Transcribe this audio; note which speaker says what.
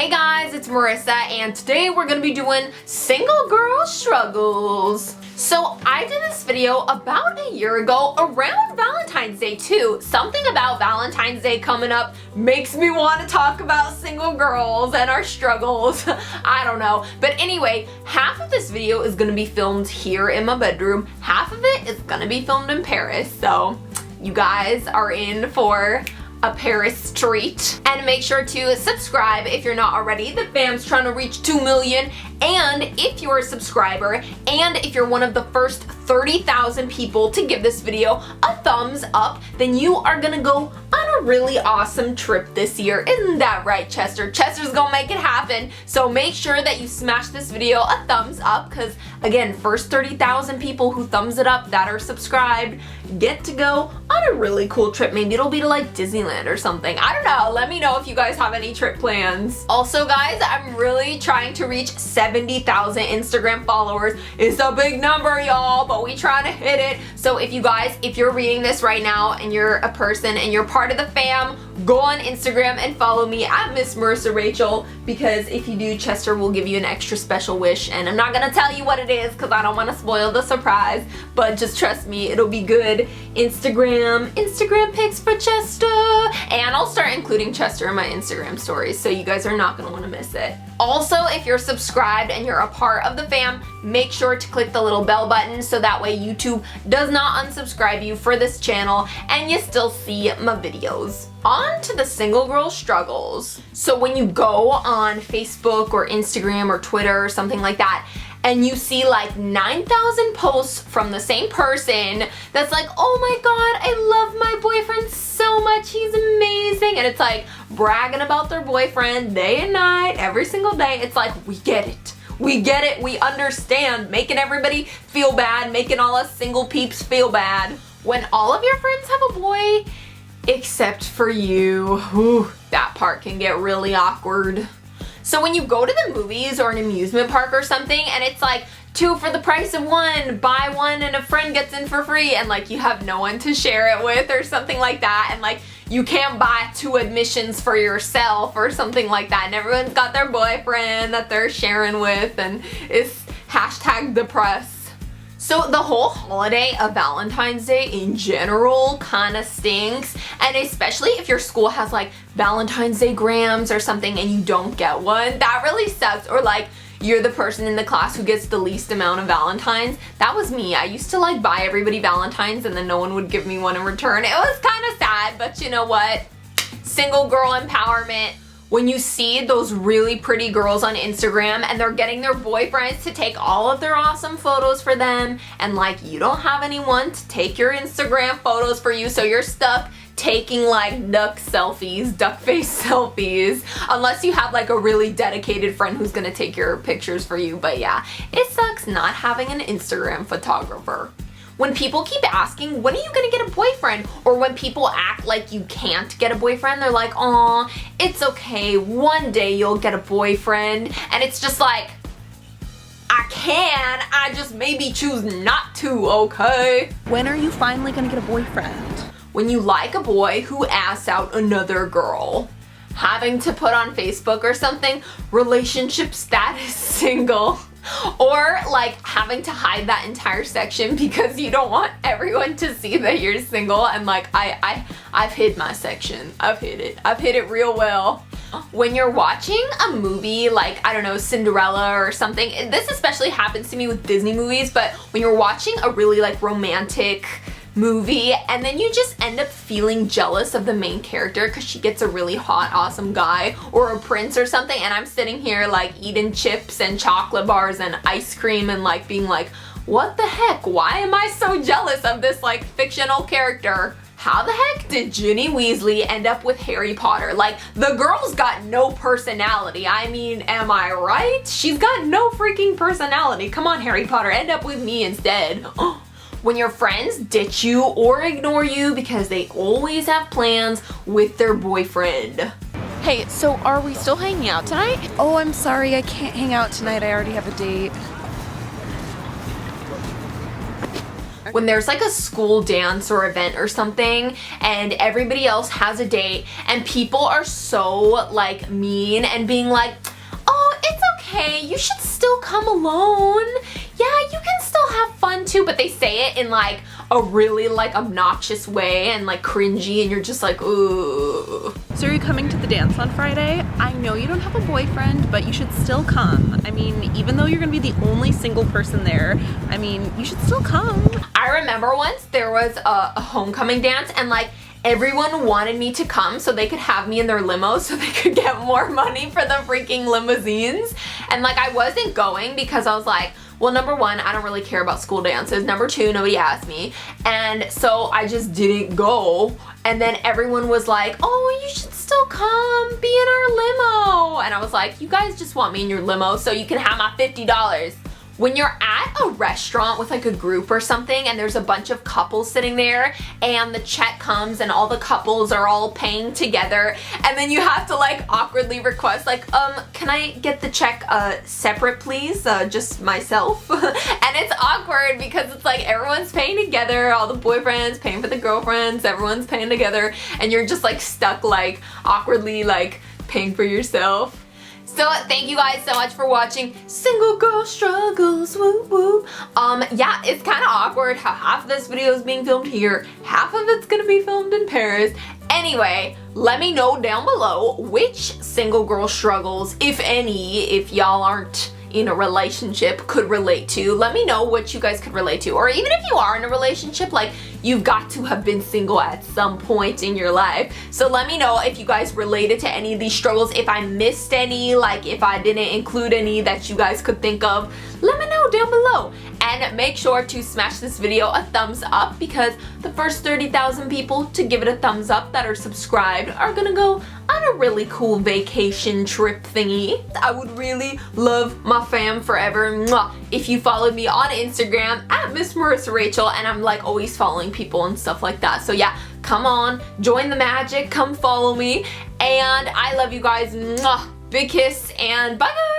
Speaker 1: Hey guys, it's Marissa, and today we're gonna be doing single girl struggles. So I did this video about a year ago around Valentine's Day too. Something about Valentine's Day coming up makes me want to talk about single girls and our struggles. I don't know. But anyway, half of this video is gonna be filmed here in my bedroom. Half of it is gonna be filmed in Paris. So you guys are in for a Paris treat. And make sure to subscribe if you're not already. The fam's trying to reach 2 million. And if you're a subscriber, and if you're one of the first 30,000 people to give this video a thumbs up, then you are gonna go on a really awesome trip this year. Isn't that right, Chester? Chester's gonna make it happen. So make sure that you smash this video a thumbs up, because again, first 30,000 people who thumbs it up that are subscribed get to go on a really cool trip. Maybe it'll be to like Disneyland or something. I don't know. Let me know if you guys have any trip plans. Also guys, I'm really trying to reach 70,000 Instagram followers. It's a big number, y'all, but we trying to hit it. So if you're reading this right now and you're a person and you're part of the fam, go on Instagram and follow me at Miss Marissa Rachel, because if you do, Chester will give you an extra special wish, and I'm not gonna tell you what it is because I don't want to spoil the surprise, but just trust me, it'll be good. Instagram pics for Chester, and I'll start including Chester in my Instagram stories, so you guys are not gonna want to miss it. Also, if you're subscribed and you're a part of the fam, make sure to click the little bell button so that way YouTube does not unsubscribe you for this channel and you still see my videos. On to the single girl struggles. So when you go on Facebook or Instagram or Twitter or something like that, and you see like 9,000 posts from the same person that's like, oh my god, I love my boyfriend so much, he's amazing, and it's like bragging about their boyfriend day and night, every single day. It's like, we get it. We get it, we understand, making everybody feel bad, making all us single peeps feel bad. When all of your friends have a boy, except for you, whew, that part can get really awkward. So when you go to the movies or an amusement park or something and it's like 2 for the price of 1, buy 1 and a friend gets in for free, and like you have no one to share it with or something like that, and like you can't buy 2 admissions for yourself or something like that, and everyone's got their boyfriend that they're sharing with, and it's hashtag depressed. So the whole holiday of Valentine's Day in general kind of stinks, and especially if your school has like Valentine's Day grams or something and you don't get one, that really sucks. Or like you're the person in the class who gets the least amount of Valentines. That was me. I used to like buy everybody Valentines and then no one would give me one in return. It was kind of sad, but you know what? Single girl empowerment. When you see those really pretty girls on Instagram and they're getting their boyfriends to take all of their awesome photos for them, and like you don't have anyone to take your Instagram photos for you, so you're stuck taking like duck face selfies, unless you have like a really dedicated friend who's gonna take your pictures for you. But yeah, it sucks not having an Instagram photographer. When people keep asking, when are you gonna get a boyfriend? Or when people act like you can't get a boyfriend, they're like, aw, it's okay, one day you'll get a boyfriend. And it's just like, I can, I just maybe choose not to, okay?
Speaker 2: When are you finally gonna get a boyfriend?
Speaker 1: When you like a boy who asks out another girl. Having to put on Facebook or something, relationship status single. Or like having to hide that entire section because you don't want everyone to see that you're single, and like I've hid my section. I've hid it real well. When you're watching a movie like, I don't know, Cinderella or something, this especially happens to me with Disney movies, but when you're watching a really like romantic movie and then you just end up feeling jealous of the main character because she gets a really hot, awesome guy or a prince or something, and I'm sitting here like eating chips and chocolate bars and ice cream and like being like, what the heck? Why am I so jealous of this like fictional character? How the heck did Ginny Weasley end up with Harry Potter? Like, the girl's got no personality. I mean, am I right? She's got no freaking personality. Come on, Harry Potter, end up with me instead. When your friends ditch you or ignore you because they always have plans with their boyfriend.
Speaker 2: Hey, so are we still hanging out tonight? Oh, I'm sorry, I can't hang out tonight. I already have a date.
Speaker 1: when there's like a school dance or event or something and everybody else has a date and people are so like mean and being like, oh, it's okay, you should still come alone. Yeah, you can still have fun too, but they say it in like a really like obnoxious way and like cringy, and you're just like, ooh.
Speaker 2: So are you coming to the dance on Friday? I know you don't have a boyfriend, but you should still come. I mean, even though you're gonna be the only single person there, I mean, you should still come.
Speaker 1: I remember once there was a homecoming dance and like everyone wanted me to come so they could have me in their limo so they could get more money for the freaking limousines. And like I wasn't going because I was like, well, number one, I don't really care about school dances. Number two, nobody asked me. And so I just didn't go. And then everyone was like, oh, you should still come, be in our limo. And I was like, you guys just want me in your limo so you can have my $50. When you're at a restaurant with like a group or something and there's a bunch of couples sitting there and the check comes and all the couples are all paying together, and then you have to like awkwardly request like, can I get the check separate please, just myself? And it's awkward because it's like everyone's paying together, all the boyfriends paying for the girlfriends, everyone's paying together, and you're just like stuck like awkwardly like paying for yourself. So thank you guys so much for watching Single Girl Struggles, whoop whoop. Yeah, it's kind of awkward how half of this video is being filmed here, half of it's gonna be filmed in Paris. Anyway, let me know down below which single girl struggles, if any, if y'all aren't in a relationship, could relate to. Let me know what you guys could relate to. Or even if you are in a relationship, like you've got to have been single at some point in your life. So let me know if you guys related to any of these struggles, if I missed any, like if I didn't include any that you guys could think of. Let me know down below. And make sure to smash this video a thumbs up because the first 30,000 people to give it a thumbs up that are subscribed are gonna go on a really cool vacation trip thingy. I would really love my fam forever. Mwah. If you followed me on Instagram at Miss Marissa Rachel, and I'm like always following people and stuff like that. So yeah, come on, join the magic, come follow me. And I love you guys. Mwah. Big kiss and bye guys.